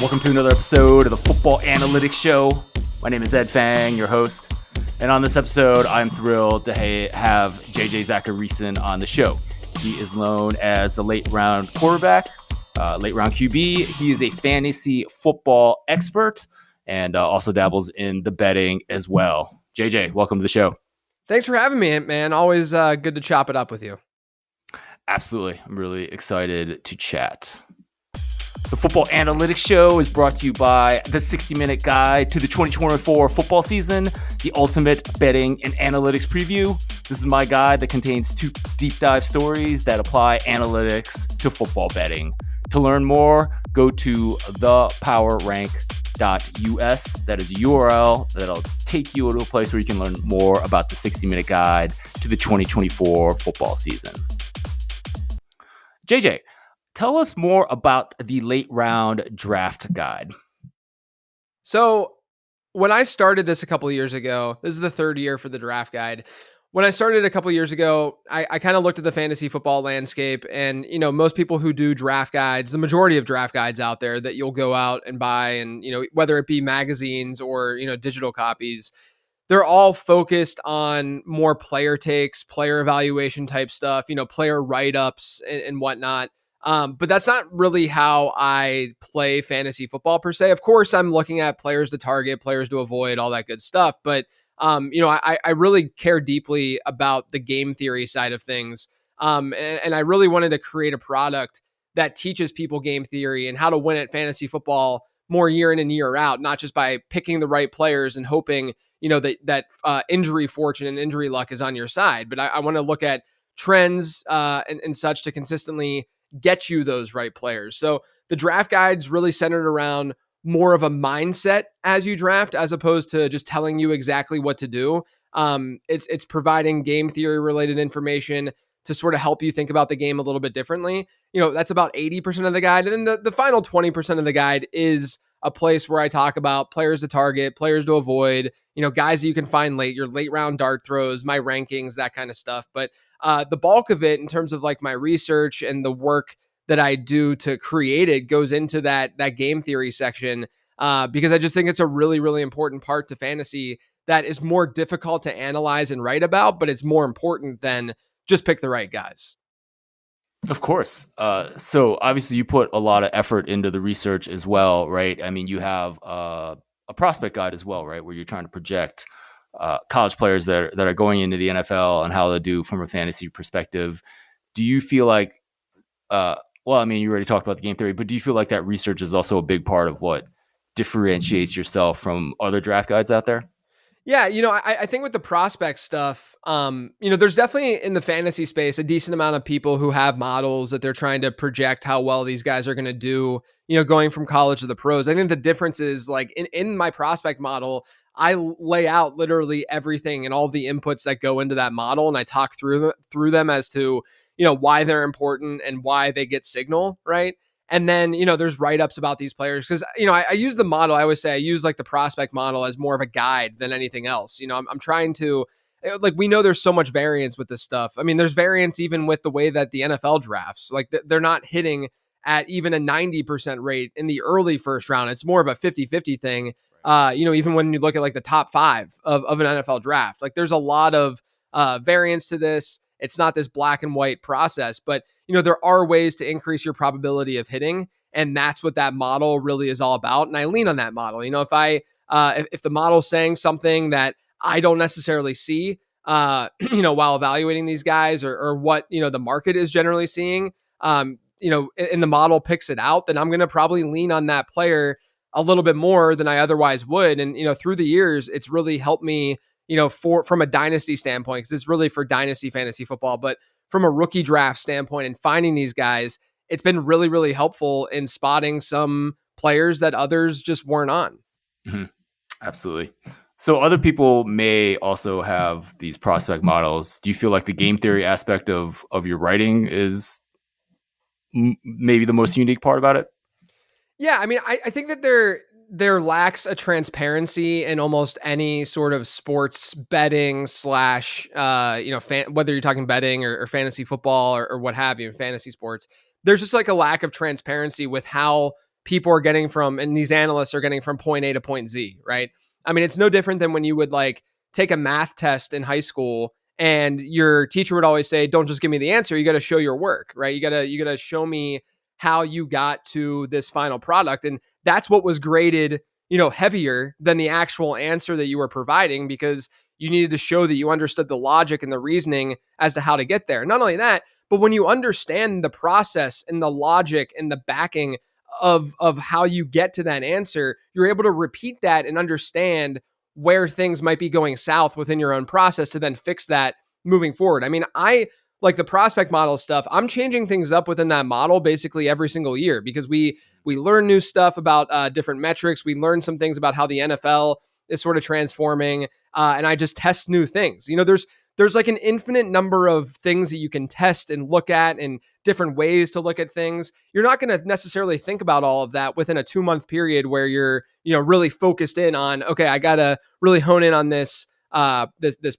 Welcome to another episode of the Football Analytics Show. My name is Ed Fang, your host. And on this episode, I'm thrilled to have JJ Zachariason on the show. He is known as the late round quarterback, late round QB. He is a fantasy football expert and also dabbles in the betting as well. JJ, welcome to the show. Thanks for having me, man. Always good to chop it up with you. Absolutely. I'm really excited to chat. The Football Analytics Show is brought to you by the 60-minute guide to the 2024 football season, the ultimate betting and analytics preview. This is my guide that contains 2 deep dive stories that apply analytics to football betting. To learn more, go to thepowerrank.us. That is a URL that'll take you to a place where you can learn more about the 60-minute guide to the 2024 football season. JJ, tell us more about the late round draft guide. So when I started this a couple of years ago, this is the 3rd year for the draft guide. When I started a couple of years ago, I kind of looked at the fantasy football landscape, and most people who do draft guides, the majority of draft guides out there that you'll go out and buy, and whether it be magazines or digital copies, they're all focused on more player takes, player evaluation type stuff, player write-ups and whatnot. But that's not really how I play fantasy football per se. Of course, I'm looking at players to target, players to avoid, all that good stuff. But, I really care deeply about the game theory side of things. And I really wanted to create a product that teaches people game theory and how to win at fantasy football more year in and year out, not just by picking the right players and hoping, that injury fortune and injury luck is on your side. But I want to look at trends and such to consistently get you those right players. So the draft guide's really centered around more of a mindset as you draft, as opposed to just telling you exactly what to do. It's providing game theory related information to sort of help you think about the game a little bit differently. That's about 80% of the guide. And then the final 20% of the guide is a place where I talk about players to target, players to avoid, guys that you can find late, your late round dart throws, my rankings, that kind of stuff. But the bulk of it, in terms of like my research and the work that I do to create it, goes into that game theory section, because I just think it's a really, really important part to fantasy that is more difficult to analyze and write about, but it's more important than just pick the right guys. Of course. So obviously you put a lot of effort into the research as well, right? I mean, you have a prospect guide as well, right? Where you're trying to project college players that are going into the NFL and how they do from a fantasy perspective. Do you feel like, you already talked about the game theory, but do you feel like that research is also a big part of what differentiates yourself from other draft guides out there? Yeah, I think with the prospect stuff, there's definitely in the fantasy space a decent amount of people who have models that they're trying to project how well these guys are going to do, going from college to the pros. I think the difference is like in my prospect model, I lay out literally everything and all the inputs that go into that model, and I talk through them as to, why they're important and why they get signal, right? And then, there's write-ups about these players because, I use the model. I always say I use like the prospect model as more of a guide than anything else. I'm trying to, like, we know there's so much variance with this stuff. I mean, there's variance even with the way that the NFL drafts, like they're not hitting at even a 90% rate in the early first round. It's more of a 50-50 thing. Even when you look at like the top 5 of an NFL draft, like there's a lot of variance to this. It's not this black and white process, but there are ways to increase your probability of hitting, and that's what that model really is all about. And I lean on that model. If the model's saying something that I don't necessarily see, while evaluating these guys or what the market is generally seeing, and the model picks it out, then I'm going to probably lean on that player a little bit more than I otherwise would. And through the years, it's really helped me, from a dynasty standpoint, because it's really for dynasty fantasy football, but from a rookie draft standpoint and finding these guys, it's been really, really helpful in spotting some players that others just weren't on. Mm-hmm. Absolutely. So other people may also have these prospect models. Do you feel like the game theory aspect of your writing is maybe the most unique part about it? Yeah, I mean, I think that there lacks a transparency in almost any sort of sports betting / whether you're talking betting or fantasy football or what have you, fantasy sports. There's just like a lack of transparency with how people are getting from, and these analysts are getting from point A to point Z, right? I mean, it's no different than when you would like take a math test in high school and your teacher would always say, don't just give me the answer. You got to show your work, right? You got to show me how you got to this final product. And that's what was graded, heavier than the actual answer that you were providing, because you needed to show that you understood the logic and the reasoning as to how to get there. Not only that, but when you understand the process and the logic and the backing of how you get to that answer, you're able to repeat that and understand where things might be going south within your own process to then fix that moving forward. I mean, I like the prospect model stuff. I'm changing things up within that model basically every single year, because we learn new stuff about different metrics. We learn some things about how the NFL is sort of transforming, and I just test new things. There's like an infinite number of things that you can test and look at, and different ways to look at things. You're not going to necessarily think about all of that within a 2-month period where you're, really focused in on, okay, I got to really hone in on this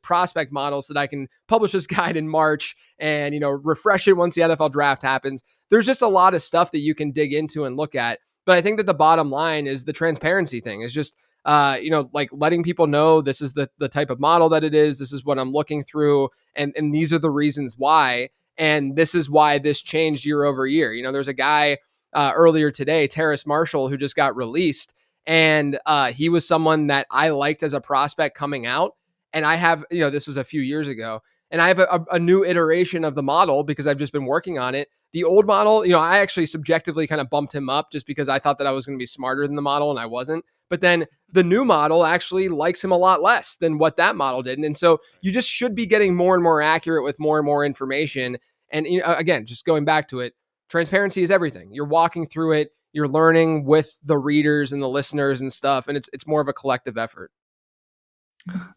prospect model so that I can publish this guide in March and, refresh it once the NFL draft happens. There's just a lot of stuff that you can dig into and look at. But I think that the bottom line is the transparency thing is just, like letting people know this is the type of model that it is. This is what I'm looking through. And these are the reasons why. And this is why this changed year over year. There's a guy earlier today, Terrace Marshall, who just got released. And he was someone that I liked as a prospect coming out. And I have, this was a few years ago. And I have a new iteration of the model because I've just been working on it. The old model, I actually subjectively kind of bumped him up just because I thought that I was going to be smarter than the model, and I wasn't. But then the new model actually likes him a lot less than what that model did. And so you just should be getting more and more accurate with more and more information. And again, just going back to it, transparency is everything. You're walking through it, you're learning with the readers and the listeners and stuff, and it's more of a collective effort.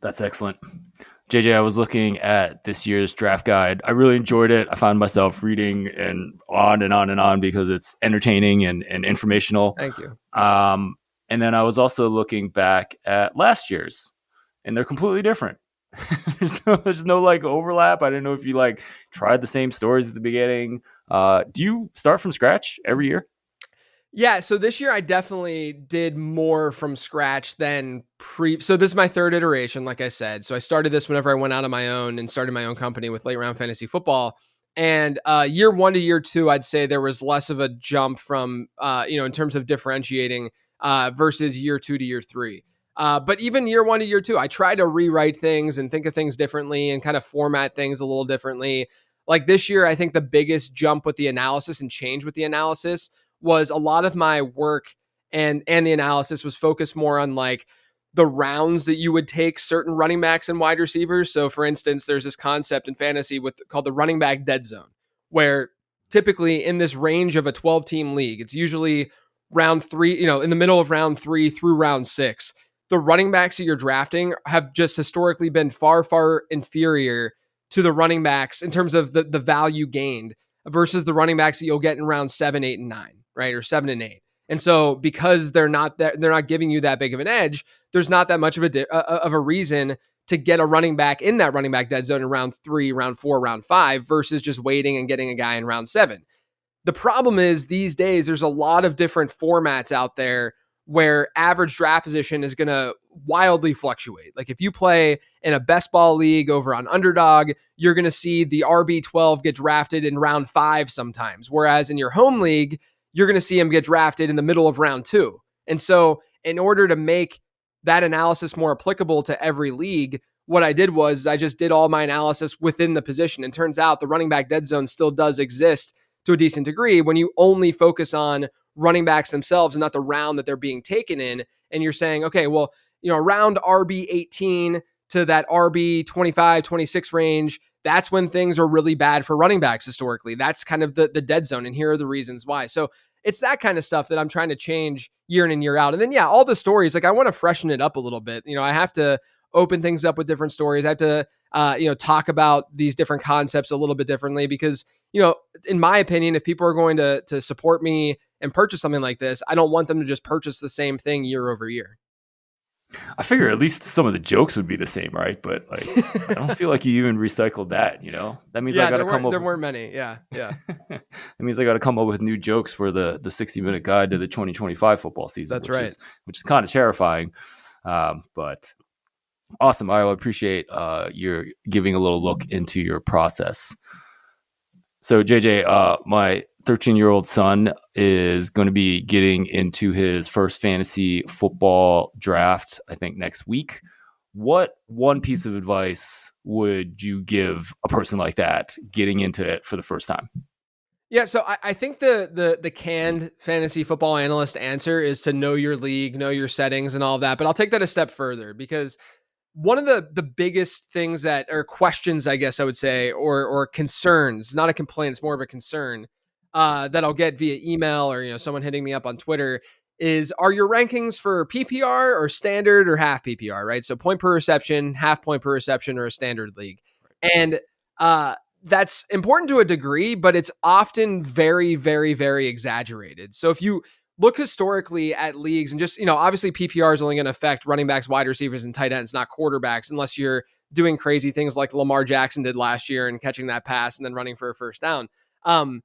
That's excellent. JJ, I was looking at this year's draft guide. I really enjoyed it. I found myself reading and on and on and on because it's entertaining and informational. Thank you. And then I was also looking back at last year's, and they're completely different. there's no like overlap. I didn't know if you like tried the same stories at the beginning. Do you start from scratch every year? Yeah, so this year I definitely did more from scratch than so this is my third iteration, like I said. So I started this whenever I went out on my own and started my own company with Late Round Fantasy Football. And year 1 to year 2, I'd say there was less of a jump from, in terms of differentiating versus year 2 to year 3. But even year 1 to year 2, I try to rewrite things and think of things differently and kind of format things a little differently. Like this year, I think the biggest jump with the analysis and change with the analysis was a lot of my work and the analysis was focused more on like the rounds that you would take certain running backs and wide receivers. So for instance, there's this concept in fantasy called the running back dead zone, where typically in this range of a 12-team league, it's usually round 3, in the middle of round 3 through round 6. The running backs that you're drafting have just historically been far, far inferior to the running backs in terms of the value gained versus the running backs that you'll get in round 7, 8, and 9. Right, or 7 and 8. And so because they're not giving you that big of an edge, there's not that much of a reason to get a running back in that running back dead zone in round 3, round 4, round 5 versus just waiting and getting a guy in round 7. The problem is these days there's a lot of different formats out there where average draft position is going to wildly fluctuate. Like if you play in a best ball league over on Underdog, you're going to see the RB12 get drafted in round 5 sometimes, whereas in your home league, you're going to see him get drafted in the middle of round 2. And so in order to make that analysis more applicable to every league, what I did was I just did all my analysis within the position. And turns out the running back dead zone still does exist to a decent degree when you only focus on running backs themselves and not the round that they're being taken in. And you're saying, okay, well, around RB 18 to that RB 25, 26 range, that's when things are really bad for running backs historically. That's kind of the dead zone. And here are the reasons why. So it's that kind of stuff that I'm trying to change year in and year out. And then, all the stories, like I want to freshen it up a little bit. I have to open things up with different stories. I have to, talk about these different concepts a little bit differently because, in my opinion, if people are going to support me and purchase something like this, I don't want them to just purchase the same thing year over year. I figure at least some of the jokes would be the same, right? But like, I don't feel like you even recycled that. That means I Yeah, got to come up. there weren't many. Yeah, yeah, That means I got to come up with new jokes for the 60-minute guide to the 2025 football season, that's right. which is kind of terrifying. But awesome. I appreciate your giving a little look into your process. So JJ, my 13-year-old son is going to be getting into his first fantasy football draft, I think next week. What one piece of advice would you give a person like that getting into it for the first time? Yeah, so I think the canned fantasy football analyst answer is to know your league, know your settings, and all of that. But I'll take that a step further, because one of the biggest things that, or questions, I guess I would say, or concerns, not a complaint, it's more of a concern, that I'll get via email, or someone hitting me up on Twitter, is, are your rankings for PPR or standard or half PPR, right? So point per reception, half point per reception, or a standard league. And that's important to a degree, but it's often very, very, very exaggerated. So if you look historically at leagues, and just, obviously PPR is only going to affect running backs, wide receivers, and tight ends, not quarterbacks, unless you're doing crazy things like Lamar Jackson did last year and catching that pass and then running for a first down. Um,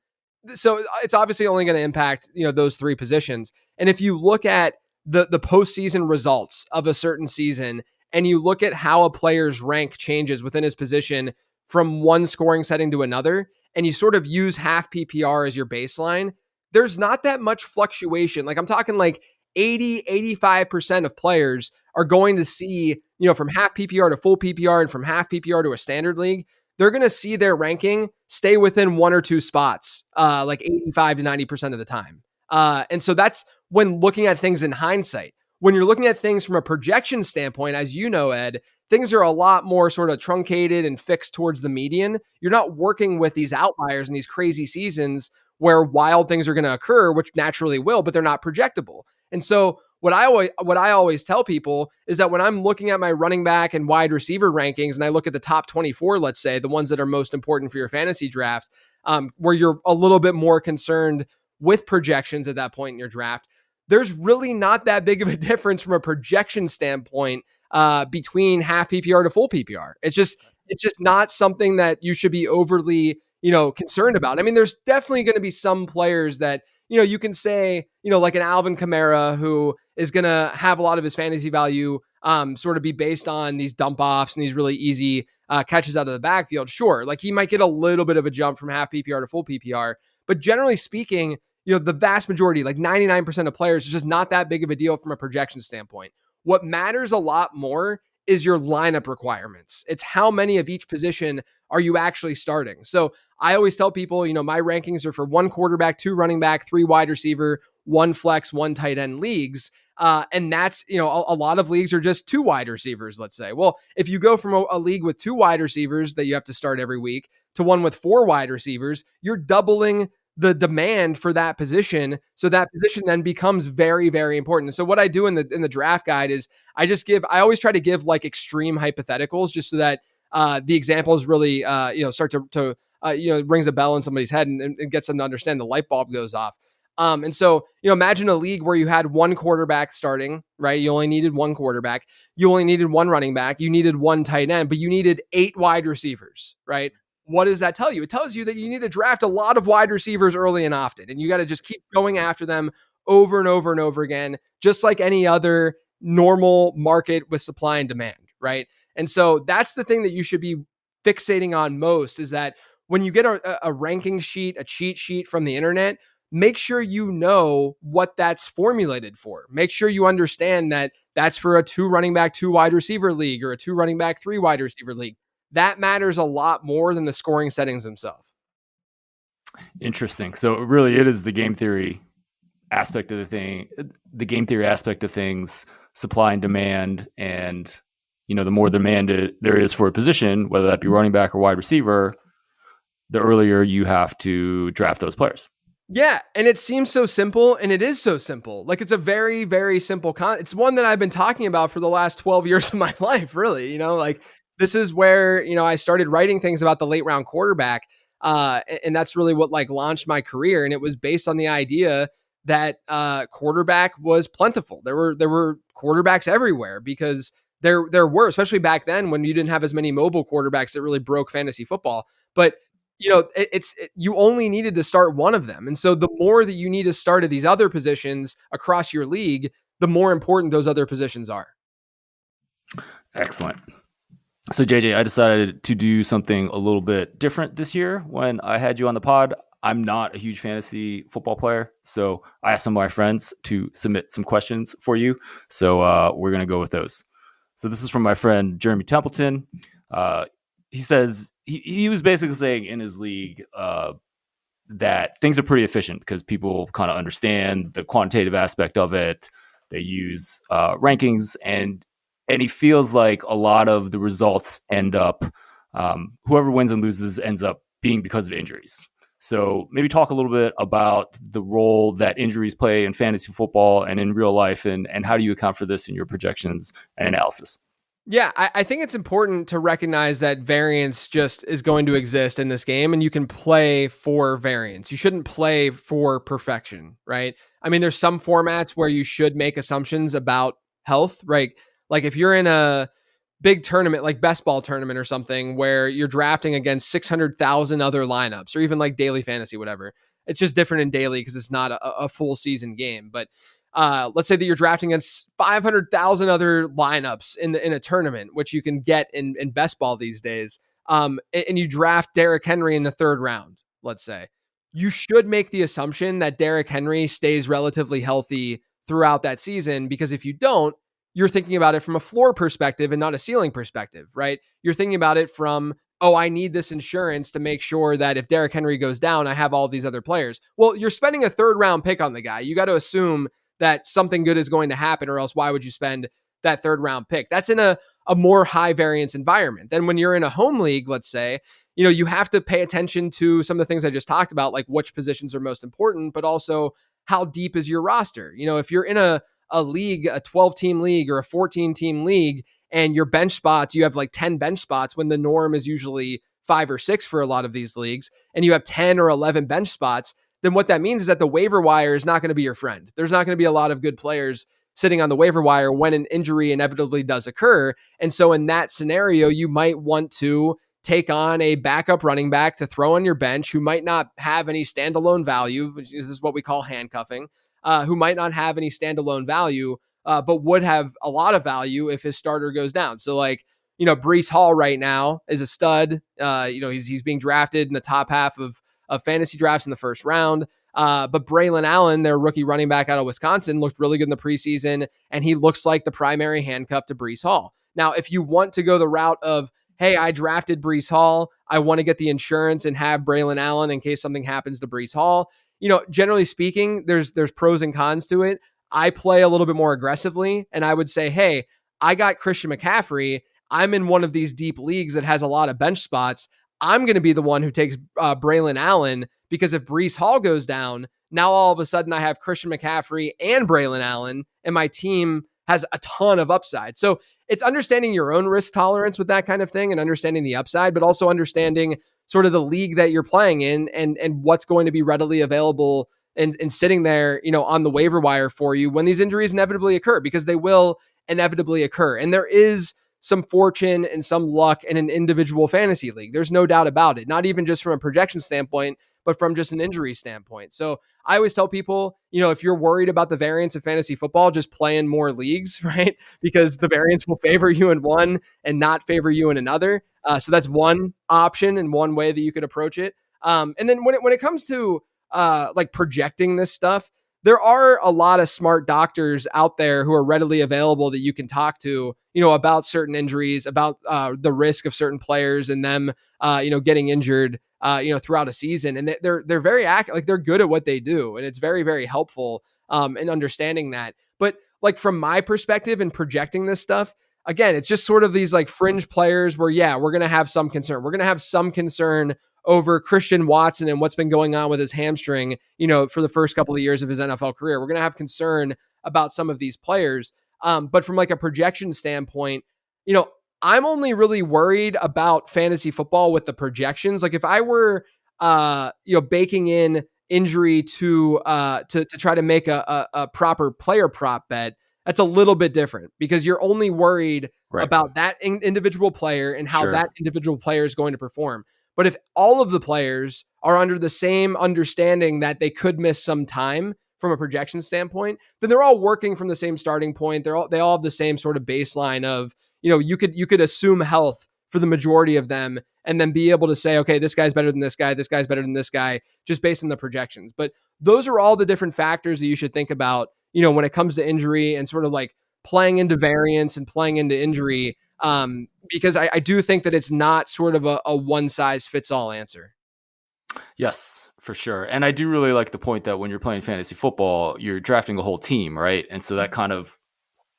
so it's obviously only going to impact, those three positions. And if you look at the postseason results of a certain season, and you look at how a player's rank changes within his position from one scoring setting to another, and you sort of use half PPR as your baseline, there's not that much fluctuation. Like, I'm talking like 80-85% of players are going to see, from half PPR to full PPR and from half PPR to a standard league, they're going to see their ranking stay within one or two spots, like 85 to 90% of the time. And so that's when looking at things in hindsight. When you're looking at things from a projection standpoint, as you know, Ed, things are a lot more sort of truncated and fixed towards the median. You're not working with these outliers and these crazy seasons where wild things are going to occur, which naturally will, but they're not projectable. And so what I always tell people is that when I'm looking at my running back and wide receiver rankings, and I look at the top 24, let's say, the ones that are most important for your fantasy draft, where you're a little bit more concerned with projections at that point in your draft, there's really not that big of a difference from a projection standpoint between half PPR to full PPR. It's just not something that you should be overly, concerned about. I mean, there's definitely going to be some players that, you can say, like an Alvin Kamara, who is going to have a lot of his fantasy value sort of be based on these dump offs and these really easy catches out of the backfield. Sure, like he might get a little bit of a jump from half PPR to full PPR, but generally speaking, the vast majority, like 99% of players, is just not that big of a deal from a projection standpoint. What matters a lot more is your lineup requirements. It's how many of each position are you actually starting. So I always tell people, my rankings are for one quarterback, two running back, three wide receiver, one flex, one tight end leagues. And that's, a lot of leagues are just two wide receivers, let's say. Well, if you go from a league with two wide receivers that you have to start every week to one with four wide receivers, you're doubling the demand for that position. So that position then becomes very, very important. So what I do in the draft guide is I always try to give like extreme hypotheticals, just so that the examples really, start to rings a bell in somebody's head, and gets them to understand, the light bulb goes off. And so, imagine a league where you had one quarterback starting, right? You only needed one quarterback. You only needed one running back. You needed one tight end, but you needed 8 wide receivers, right? What does that tell you? It tells you that you need to draft a lot of wide receivers early and often, and you got to just keep going after them over and over and over again, just like any other normal market with supply and demand, right? And so that's the thing that you should be fixating on most, is that when you get a ranking sheet, a cheat sheet from the internet, make sure you know what that's formulated for. Make sure you understand that that's for a 2 running back, 2 wide receiver league, or a 2 running back, 3 wide receiver league. That matters a lot more than the scoring settings themselves. Interesting. So really, it is the game theory aspect of things, supply and demand, and the more demand there is for a position, whether that be running back or wide receiver, the earlier you have to draft those players. Yeah, and it seems so simple, and it is so simple. Like, it's a very, very simple it's one that I've been talking about for the last 12 years of my life, really. Like, this is where, I started writing things about the late round quarterback. And that's really what like launched my career. And it was based on the idea that quarterback was plentiful. There were quarterbacks everywhere because there were, especially back then when you didn't have as many mobile quarterbacks that really broke fantasy football. But you only needed to start one of them, and so the more that you need to start at these other positions across your league, the more important those other positions are. Excellent. So JJ, I decided to do something a little bit different this year when I had you on the pod. I'm not a huge fantasy football player, so I asked some of my friends to submit some questions for you. So we're gonna go with those. So this is from my friend Jeremy Templeton. He says he was basically saying in his league that things are pretty efficient because people kind of understand the quantitative aspect of it. They use rankings, and he feels like a lot of the results end up whoever wins and loses ends up being because of injuries. So maybe talk a little bit about the role that injuries play in fantasy football and in real life, and how do you account for this in your projections and analysis? Yeah, I think it's important to recognize that variance just is going to exist in this game, and you can play for variance. You shouldn't play for perfection, right? I mean, there's some formats where you should make assumptions about health, right? Like if you're in a big tournament, like best ball tournament or something, where you're drafting against 600,000 other lineups, or even like daily fantasy, whatever. It's just different in daily because it's not a full season game, but let's say that you're drafting against 500,000 other lineups in a tournament, which you can get in best ball these days. And you draft Derrick Henry in the third round, let's say. You should make the assumption that Derrick Henry stays relatively healthy throughout that season, because if you don't, you're thinking about it from a floor perspective and not a ceiling perspective, right? You're thinking about it from, oh, I need this insurance to make sure that if Derrick Henry goes down, I have all these other players. Well, you're spending a third round pick on the guy. You got to assume that something good is going to happen, or else why would you spend that third round pick? That's in a more high variance environment. Then when you're in a home league, let's say, you have to pay attention to some of the things I just talked about, like which positions are most important, but also how deep is your roster? If you're in a league, a 12-team league or a 14-team league, and your bench spots, you have like 10 bench spots when the norm is usually 5 or 6 for a lot of these leagues, and you have 10 or 11 bench spots, then what that means is that the waiver wire is not going to be your friend. There's not going to be a lot of good players sitting on the waiver wire when an injury inevitably does occur. And so in that scenario, you might want to take on a backup running back to throw on your bench who might not have any standalone value, which is what we call handcuffing, who might not have any standalone value, but would have a lot of value if his starter goes down. So like, Breece Hall right now is a stud. He's being drafted in the top half of fantasy drafts in the first round. But Braylon Allen, their rookie running back out of Wisconsin, looked really good in the preseason, and he looks like the primary handcuff to Breece Hall. Now, if you want to go the route of, hey, I drafted Breece Hall, I want to get the insurance and have Braylon Allen in case something happens to Breece Hall, generally speaking, there's pros and cons to it. I play a little bit more aggressively, and I would say, hey, I got Christian McCaffrey. I'm in one of these deep leagues that has a lot of bench spots. I'm going to be the one who takes Braylon Allen, because if Breece Hall goes down, now all of a sudden I have Christian McCaffrey and Braylon Allen, and my team has a ton of upside. So it's understanding your own risk tolerance with that kind of thing and understanding the upside, but also understanding sort of the league that you're playing in and what's going to be readily available and sitting there, on the waiver wire for you when these injuries inevitably occur, because they will inevitably occur. And there is some fortune and some luck in an individual fantasy league. There's no doubt about it. Not even just from a projection standpoint, but from just an injury standpoint. So I always tell people, if you're worried about the variance of fantasy football, just play in more leagues, right? Because the variance will favor you in one and not favor you in another. So that's one option and one way that you could approach it. And then when it comes to like projecting this stuff, there are a lot of smart doctors out there who are readily available that you can talk to, about certain injuries, about the risk of certain players and them, getting injured, throughout a season. And they're very like they're good at what they do. And it's very, very helpful in understanding that. But like from my perspective in projecting this stuff, again, it's just sort of these like fringe players where, yeah, we're going to have some concern. We're going to have some concern over Christian Watson and what's been going on with his hamstring, for the first couple of years of his NFL career. We're going to have concern about some of these players. But from like a projection standpoint, I'm only really worried about fantasy football with the projections. Like if I were, baking in injury to try to make a proper player prop bet, that's a little bit different because you're only worried Right. about that individual player and how Sure. that individual player is going to perform. But if all of the players are under the same understanding that they could miss some time from a projection standpoint, then they're all working from the same starting point. They all have the same sort of baseline of, you could assume health for the majority of them and then be able to say, okay, this guy's better than this guy's better than this guy, just based on the projections. But those are all the different factors that you should think about, when it comes to injury and sort of like playing into variance and playing into injury. Because I do think that it's not sort of a one size fits all answer. Yes, for sure. And I do really like the point that when you're playing fantasy football, you're drafting a whole team, right? And so that kind of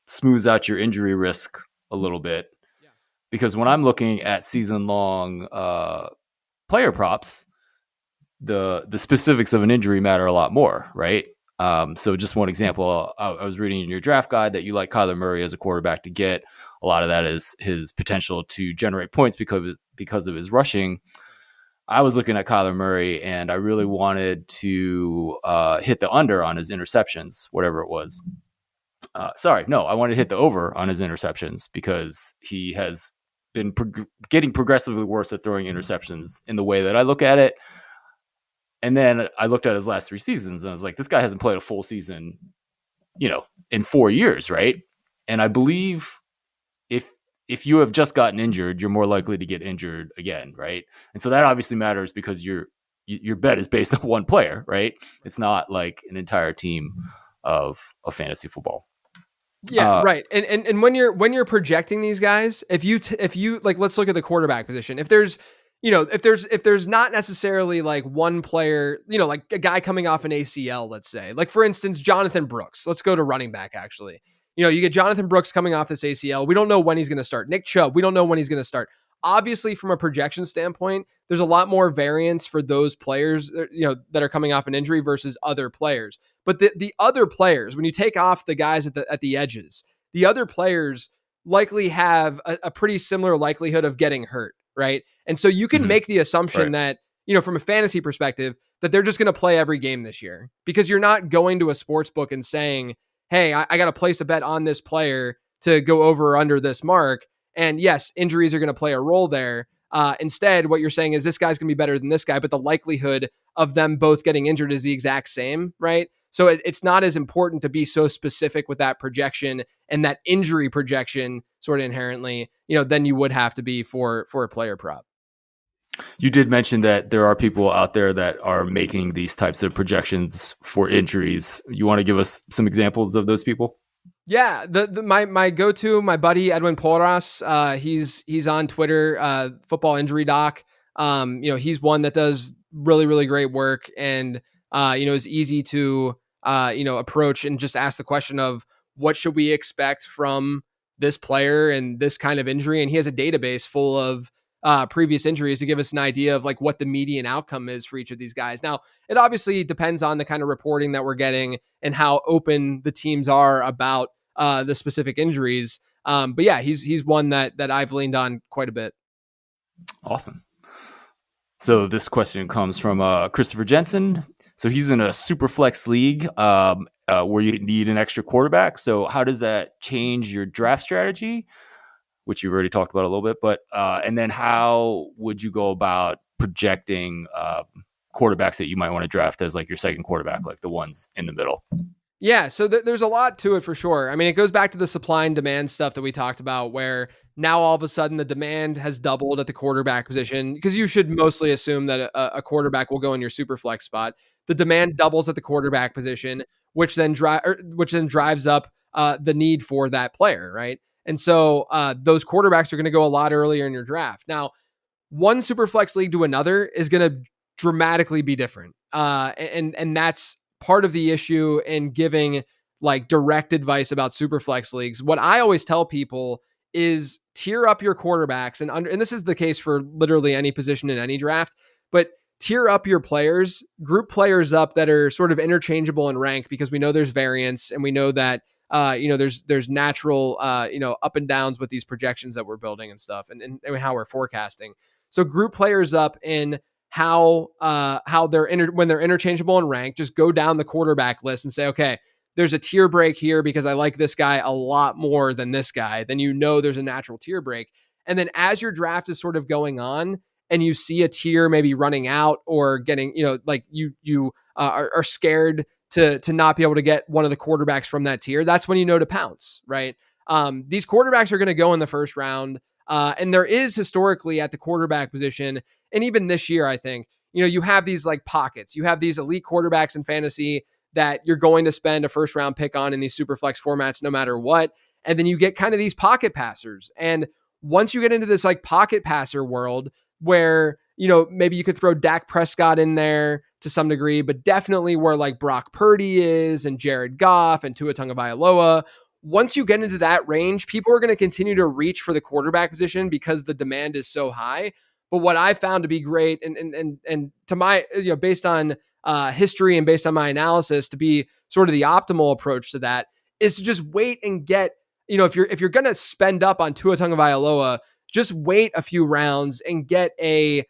smooths out your injury risk a little bit. Yeah. Because when I'm looking at season long player props, the specifics of an injury matter a lot more, right? So just one example, I was reading in your draft guide that you like Kyler Murray as a quarterback to get. A lot of that is his potential to generate points because of his rushing. I was looking at Kyler Murray and I really wanted to hit the under on his interceptions, whatever it was. I wanted to hit the over on his interceptions because he has been getting progressively worse at throwing interceptions in the way that I look at it. And then I looked at his last 3 seasons and I was like, this guy hasn't played a full season, in 4 years, right? And I believe if you have just gotten injured, you're more likely to get injured again, right? And so that obviously matters because your bet is based on one player, right? It's not like an entire team of fantasy football. Yeah, right. And when you're projecting these guys, if you like, let's look at the quarterback position. If there's not necessarily like one player, like a guy coming off an ACL, let's say, like for instance, Jonathan Brooks. Let's go to running back actually. You get Jonathan Brooks coming off this ACL. We don't know when he's going to start. Nick Chubb, we don't know when he's going to start. Obviously, from a projection standpoint, there's a lot more variance for those players, that are coming off an injury versus other players. But the other players, when you take off the guys at the edges, the other players likely have a pretty similar likelihood of getting hurt, right? And so you can make the assumption that, from a fantasy perspective, that they're just going to play every game this year because you're not going to a sports book and saying, hey, I got to place a bet on this player to go over or under this mark. And yes, injuries are going to play a role there. Instead, what you're saying is this guy's going to be better than this guy, but the likelihood of them both getting injured is the exact same, right? So it's not as important to be so specific with that projection and that injury projection sort of inherently, than you would have to be for a player prop. You did mention that there are people out there that are making these types of projections for injuries. You want to give us some examples of those people? Yeah, my go-to, my buddy Edwin Porras, he's on Twitter, Football Injury Doc. He's one that does really, really great work and is easy to approach and just ask the question of what should we expect from this player and this kind of injury. And he has a database full of previous injuries to give us an idea of like what the median outcome is for each of these guys. Now, it obviously depends on the kind of reporting that we're getting and how open the teams are about the specific injuries. But yeah, he's one that I've leaned on quite a bit. Awesome. So this question comes from Christopher Jensen. So he's in a super flex league where you need an extra quarterback. So how does that change your draft strategy, which you've already talked about a little bit, but and then how would you go about projecting quarterbacks that you might want to draft as like your second quarterback, like the ones in the middle? Yeah, so there's a lot to it for sure. I mean, it goes back to the supply and demand stuff that we talked about, where now all of a sudden the demand has doubled at the quarterback position because you should mostly assume that a quarterback will go in your super flex spot. The demand doubles at the quarterback position, which then drives up the need for that player, right? And so those quarterbacks are going to go a lot earlier in your draft. Now, one super flex league to another is going to dramatically be different, and that's part of the issue in giving like direct advice about super flex leagues. What I always tell people is tier up your quarterbacks and this is the case for literally any position in any draft, but tier up your players, group players up that are sort of interchangeable in rank because we know there's variance and we know that there's natural up and downs with these projections that we're building and stuff and how we're forecasting. So group players up in how they're when they're interchangeable in rank, just go down the quarterback list and say, okay, there's a tier break here because I like this guy a lot more than this guy, then there's a natural tier break. And then as your draft is sort of going on and you see a tier maybe running out or getting, like you are scared to not be able to get one of the quarterbacks from that tier, that's when you know to pounce, right? These quarterbacks are going to go in the first round. And there is historically at the quarterback position, and even this year, I think, you have these like pockets. You have these elite quarterbacks in fantasy that you're going to spend a first round pick on in these super flex formats no matter what. And then you get kind of these pocket passers. And once you get into this like pocket passer world where, maybe you could throw Dak Prescott in there to some degree, but definitely where like Brock Purdy is and Jared Goff and Tua Tagovailoa, once you get into that range, people are going to continue to reach for the quarterback position because the demand is so high. But what I found to be great, and to my, based on history and based on my analysis, to be sort of the optimal approach to that is to just wait and get, if you're going to spend up on Tua Tagovailoa, just wait a few rounds and get a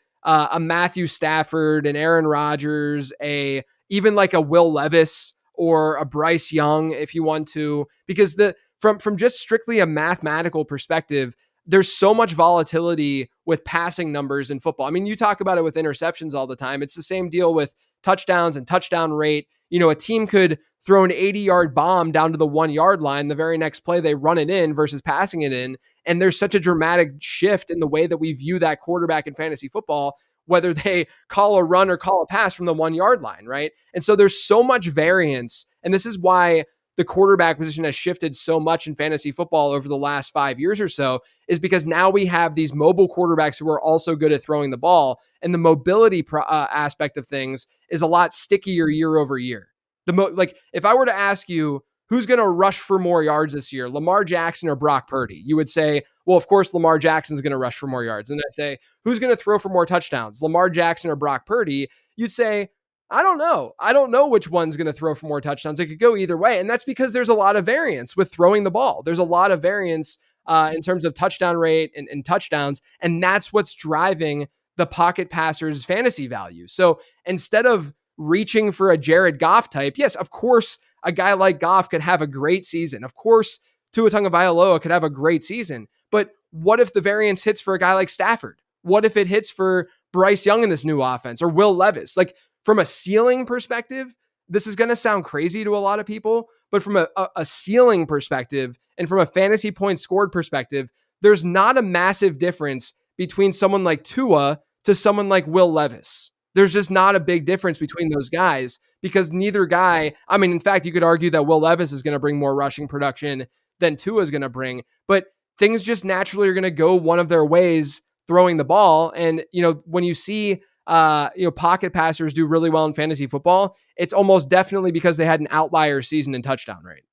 Matthew Stafford, an Aaron Rodgers, even like a Will Levis or a Bryce Young if you want to, because from just strictly a mathematical perspective, there's so much volatility with passing numbers in football. I mean, you talk about it with interceptions all the time. It's the same deal with touchdowns and touchdown rate. A team could throw an 80-yard bomb down to the 1 yard line. The very next play, they run it in versus passing it in. And there's such a dramatic shift in the way that we view that quarterback in fantasy football, whether they call a run or call a pass from the 1 yard line, right? And so there's so much variance. And this is why the quarterback position has shifted so much in fantasy football over the last 5 years or so, is because now we have these mobile quarterbacks who are also good at throwing the ball. And the mobility aspect of things is a lot stickier year over year. Like if I were to ask you, who's going to rush for more yards this year, Lamar Jackson or Brock Purdy? You would say, well, of course, Lamar Jackson's going to rush for more yards. And I say, who's going to throw for more touchdowns, Lamar Jackson or Brock Purdy? You'd say, I don't know. I don't know which one's going to throw for more touchdowns. It could go either way. And that's because there's a lot of variance with throwing the ball. There's a lot of variance in terms of touchdown rate and touchdowns. And that's what's driving the pocket passers' fantasy value. So instead of reaching for a Jared Goff type, yes, of course, a guy like Goff could have a great season. Of course, Tua Tagovailoa could have a great season. But what if the variance hits for a guy like Stafford? What if it hits for Bryce Young in this new offense or Will Levis? Like from a ceiling perspective, this is going to sound crazy to a lot of people, but from a ceiling perspective and from a fantasy points scored perspective, there's not a massive difference between someone like Tua to someone like Will Levis. There's just not a big difference between those guys because neither guy, I mean, in fact, you could argue that Will Levis is going to bring more rushing production than Tua is going to bring, but things just naturally are going to go one of their ways throwing the ball. And, when you see, pocket passers do really well in fantasy football, it's almost definitely because they had an outlier season in touchdown rate.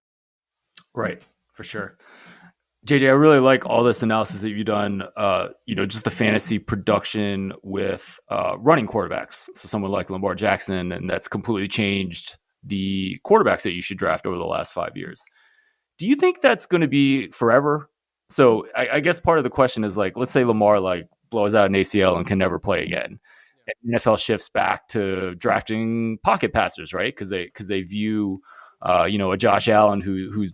Right. For sure. JJ, I really like all this analysis that you've done, just the fantasy production with running quarterbacks. So someone like Lamar Jackson, and that's completely changed the quarterbacks that you should draft over the last 5 years. Do you think that's going to be forever? So I guess part of the question is like, let's say Lamar like blows out an ACL and can never play again. And NFL shifts back to drafting pocket passers, right? Because they view, a Josh Allen whose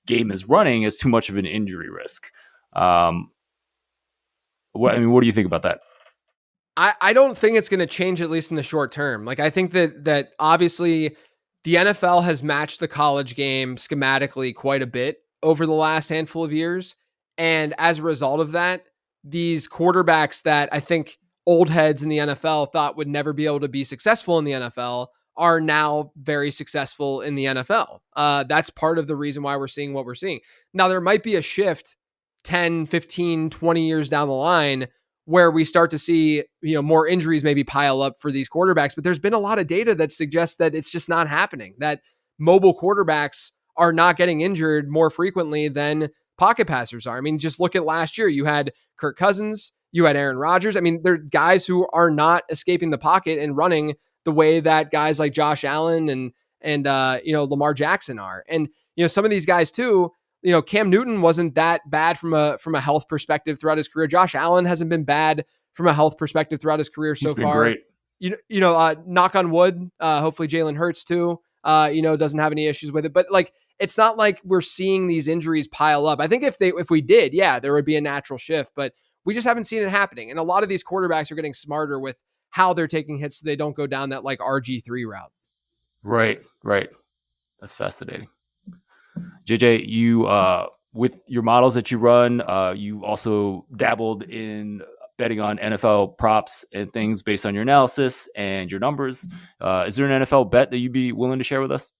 game is running as too much of an injury risk. What do you think about that? I don't think it's going to change, at least in the short term. Like, I think that obviously the NFL has matched the college game schematically quite a bit over the last handful of years. And as a result of that, these quarterbacks that I think old heads in the NFL thought would never be able to be successful in the NFL are now very successful in the NFL. That's part of the reason why we're seeing what we're seeing. Now, there might be a shift 10, 15, 20 years down the line where we start to see, more injuries maybe pile up for these quarterbacks, but there's been a lot of data that suggests that it's just not happening, that mobile quarterbacks are not getting injured more frequently than pocket passers are. I mean, just look at last year. You had Kirk Cousins, you had Aaron Rodgers. I mean, they're guys who are not escaping the pocket and running the way that guys like Josh Allen and Lamar Jackson are. And, some of these guys too, Cam Newton wasn't that bad from a health perspective throughout his career. Josh Allen hasn't been bad from a health perspective throughout his career He's so been far. great. Knock on wood. Hopefully Jalen Hurts too. Doesn't have any issues with it. But like, it's not like we're seeing these injuries pile up. I think if we did, yeah, there would be a natural shift, but we just haven't seen it happening. And a lot of these quarterbacks are getting smarter with how they're taking hits so they don't go down that like RG3 route. Right, right. That's fascinating. JJ, you with your models that you run, you also dabbled in betting on NFL props and things based on your analysis and your numbers. Is there an NFL bet that you'd be willing to share with us?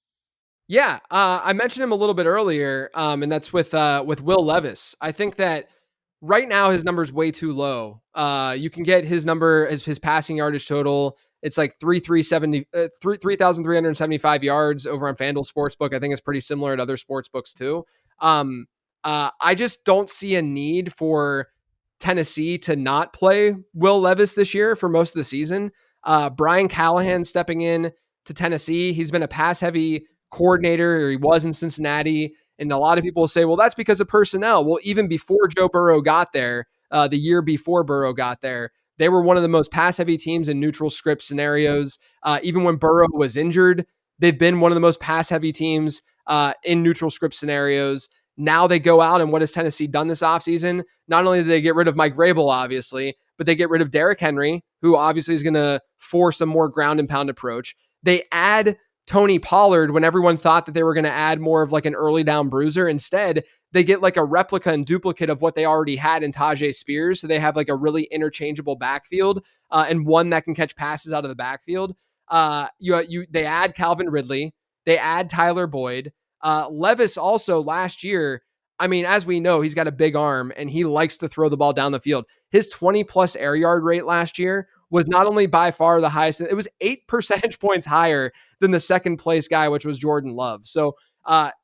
Yeah, I mentioned him a little bit earlier, and that's with Will Levis. I think that right now his number is way too low. You can get his number as his passing yardage total. It's like 3,375 yards over on FanDuel Sportsbook. I think it's pretty similar at other sports books too. Um, I just don't see a need for Tennessee to not play Will Levis this year for most of the season. Brian Callahan stepping in to Tennessee. He's been a pass heavy coordinator, or he was in Cincinnati. And a lot of people will say, well, that's because of personnel. Well, even before Joe Burrow got there, the year before Burrow got there, they were one of the most pass heavy teams in neutral script scenarios. Even when Burrow was injured, they've been one of the most pass heavy teams in neutral script scenarios. Now they go out, and what has Tennessee done this offseason? Not only did they get rid of Mike Vrabel, obviously, but they get rid of Derrick Henry, who obviously is going to force a more ground and pound approach. They add Tony Pollard when everyone thought that they were going to add more of like an early down bruiser. Instead, they get like a replica and duplicate of what they already had in Tajay Spears. So they have like a really interchangeable backfield and one that can catch passes out of the backfield. They add Calvin Ridley. They add Tyler Boyd. Levis also last year, I mean, as we know, he's got a big arm and he likes to throw the ball down the field. His 20 plus air yard rate last year was not only by far the highest, it was 8 percentage points higher than the second place guy, which was Jordan Love. So,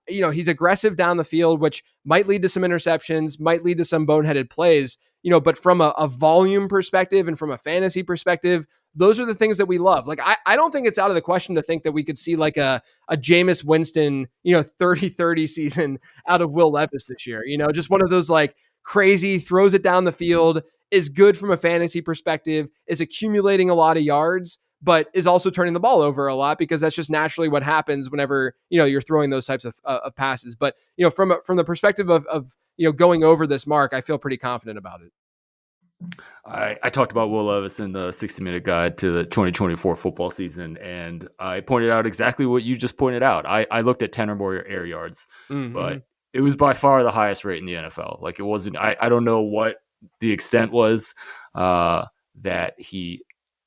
he's aggressive down the field, which might lead to some interceptions, might lead to some boneheaded plays, but from a volume perspective and from a fantasy perspective, those are the things that we love. Like, I don't think it's out of the question to think that we could see like a Jameis Winston, 30-30 season out of Will Levis this year, just one of those like crazy throws it down the field, is good from a fantasy perspective, is accumulating a lot of yards, but is also turning the ball over a lot because that's just naturally what happens whenever, you're throwing those types of passes. But, from the perspective of going over this mark, I feel pretty confident about it. I talked about Will Levis in the 60-minute guide to the 2024 football season, and I pointed out exactly what you just pointed out. I looked at 10 or more air yards, but it was by far the highest rate in the NFL. Like, it wasn't, I don't know what the extent was that he,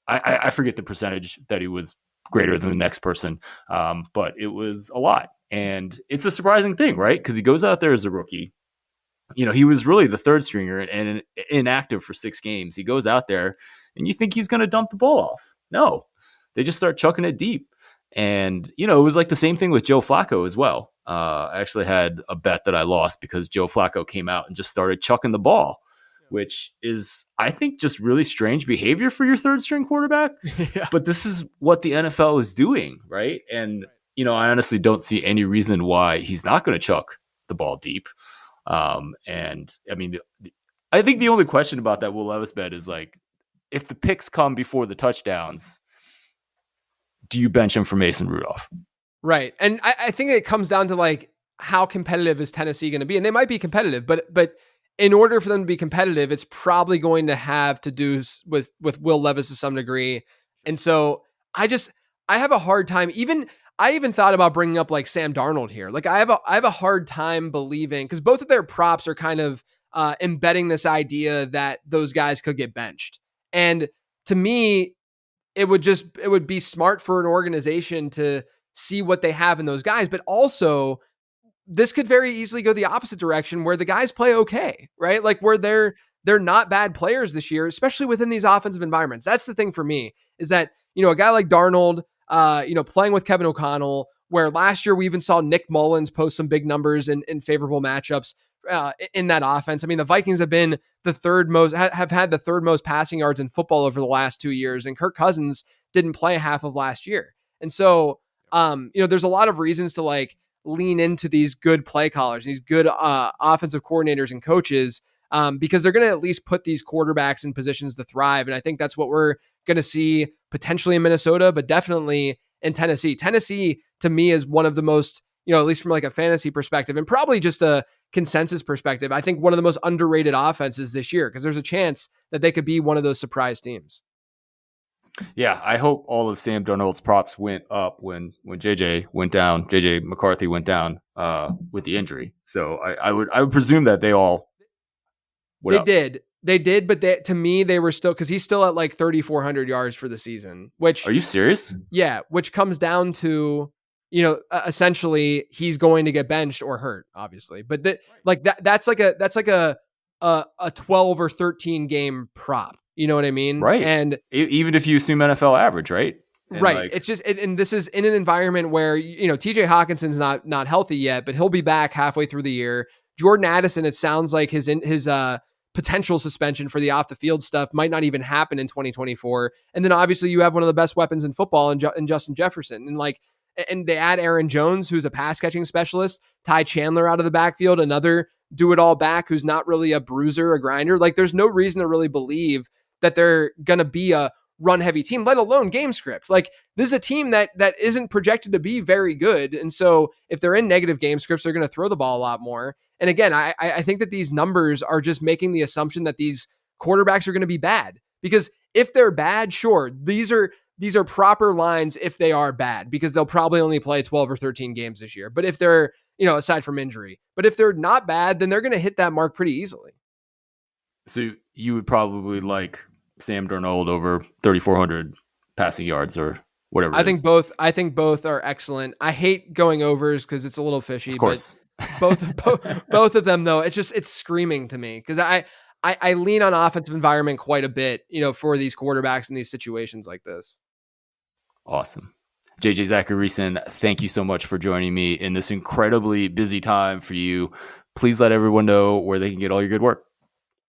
I forget the percentage that he was greater than the next person, but it was a lot. And it's a surprising thing, right? Because he goes out there as a rookie. He was really the third stringer and inactive for 6 games. He goes out there and you think he's going to dump the ball off. No, they just start chucking it deep. And, it was like the same thing with Joe Flacco as well. I actually had a bet that I lost because Joe Flacco came out and just started chucking the ball, which is, I think, just really strange behavior for your third string quarterback. Yeah. But this is what the NFL is doing, right? And, I honestly don't see any reason why he's not going to chuck the ball deep. And I mean, I think the only question about that Will Levis bet is like, if the picks come before the touchdowns, do you bench him for Mason Rudolph? Right. And I think it comes down to like, how competitive is Tennessee going to be? And they might be competitive, but in order for them to be competitive, it's probably going to have to do with Will Levis to some degree. And so I have a hard time. I even thought about bringing up like Sam Darnold here. Like, I have a hard time believing, because both of their props are kind of embedding this idea that those guys could get benched. And to me, it would be smart for an organization to see what they have in those guys, but also this could very easily go the opposite direction where the guys play okay, right? Like, where they're not bad players this year, especially within these offensive environments. That's the thing for me, is that, a guy like Darnold, playing with Kevin O'Connell, where last year we even saw Nick Mullins post some big numbers in favorable matchups in that offense. I mean, the Vikings have been have had the third most passing yards in football over the last 2 years, and Kirk Cousins didn't play half of last year. And so, there's a lot of reasons to like lean into these good play callers, these good offensive coordinators and coaches. because they're going to at least put these quarterbacks in positions to thrive. And I think that's what we're going to see potentially in Minnesota, but definitely in Tennessee. Tennessee, to me, is one of the most, at least from like a fantasy perspective and probably just a consensus perspective, I think one of the most underrated offenses this year, because there's a chance that they could be one of those surprise teams. Yeah, I hope all of Sam Darnold's props went up when JJ went down. JJ McCarthy went down with the injury. So I would presume that they all went up. They did, but to me, they were still, because he's still at like 3,400 yards for the season. Which, are you serious? Yeah, which comes down to, essentially he's going to get benched or hurt, obviously. But that's like a 12 or 13 game prop. You know what I mean? Right. And even if you assume NFL average, right? And right. It's just, and this is in an environment where, TJ Hawkinson's not healthy yet, but he'll be back halfway through the year. Jordan Addison, it sounds like his potential suspension for the off the field stuff might not even happen in 2024. And then obviously you have one of the best weapons in football in Justin Jefferson. And they add Aaron Jones, who's a pass catching specialist, Ty Chandler out of the backfield, another do it all back who's not really a bruiser, a grinder. Like, there's no reason to really believe that they're going to be a run heavy team, let alone game script. Like, this is a team that isn't projected to be very good. And so if they're in negative game scripts, they're going to throw the ball a lot more. And again, I think that these numbers are just making the assumption that these quarterbacks are going to be bad, because if they're bad, sure, these are proper lines if they are bad, because they'll probably only play 12 or 13 games this year. But if they're, aside from injury, but if they're not bad, then they're going to hit that mark pretty easily. So you would probably like Sam Darnold over 3,400 passing yards or whatever. I think both are excellent. I hate going overs because it's a little fishy. Of course. But both of them, though, it's screaming to me, because I lean on offensive environment quite a bit, for these quarterbacks in these situations like this. Awesome. JJ Zachariason, thank you so much for joining me in this incredibly busy time for you. Please let everyone know where they can get all your good work.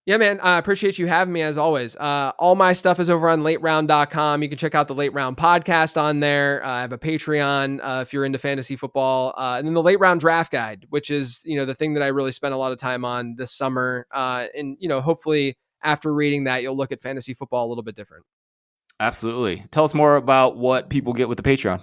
Yeah, man. I appreciate you having me as always. All my stuff is over on lateround.com. You can check out the Late Round podcast on there. I have a Patreon if you're into fantasy football. And then the Late Round Draft Guide, which is, the thing that I really spent a lot of time on this summer. And hopefully after reading that, you'll look at fantasy football a little bit different. Absolutely. Tell us more about what people get with the Patreon.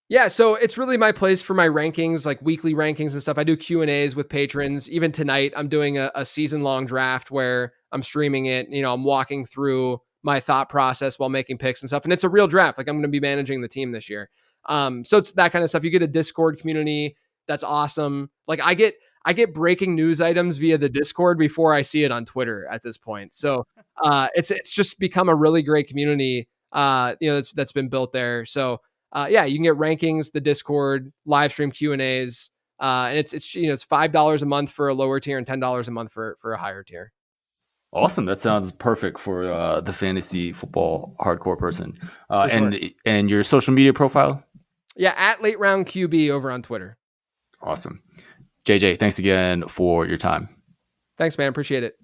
Yeah, so it's really my place for my rankings, like weekly rankings and stuff. I do Q&As with patrons. Even tonight, I'm doing a season-long draft where I'm streaming it. I'm walking through my thought process while making picks and stuff. And it's a real draft. Like, I'm going to be managing the team this year. So it's that kind of stuff. You get a Discord community. That's awesome. Like, I get breaking news items via the Discord before I see it on Twitter at this point. So it's just become a really great community, that's been built there. So you can get rankings, the Discord, live stream Q&As, and it's $5 a month for a lower tier and $10 a month for a higher tier. Awesome. That sounds perfect for the fantasy football hardcore person. Sure. And your social media profile? Yeah, at Late Round QB over on Twitter. Awesome. JJ, thanks again for your time. Thanks, man. Appreciate it.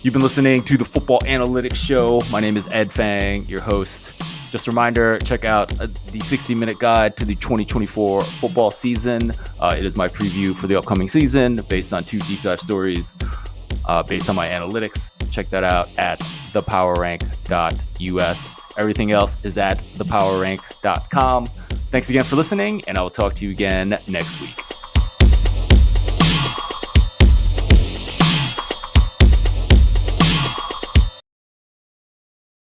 You've been listening to the Football Analytics Show. My name is Ed Fang, your host. Just a reminder, check out the 60-minute guide to the 2024 football season. It is my preview for the upcoming season based on 2 deep dive stories based on my analytics. Check that out at thepowerrank.us. Everything else is at thepowerrank.com. Thanks again for listening, and I will talk to you again next week.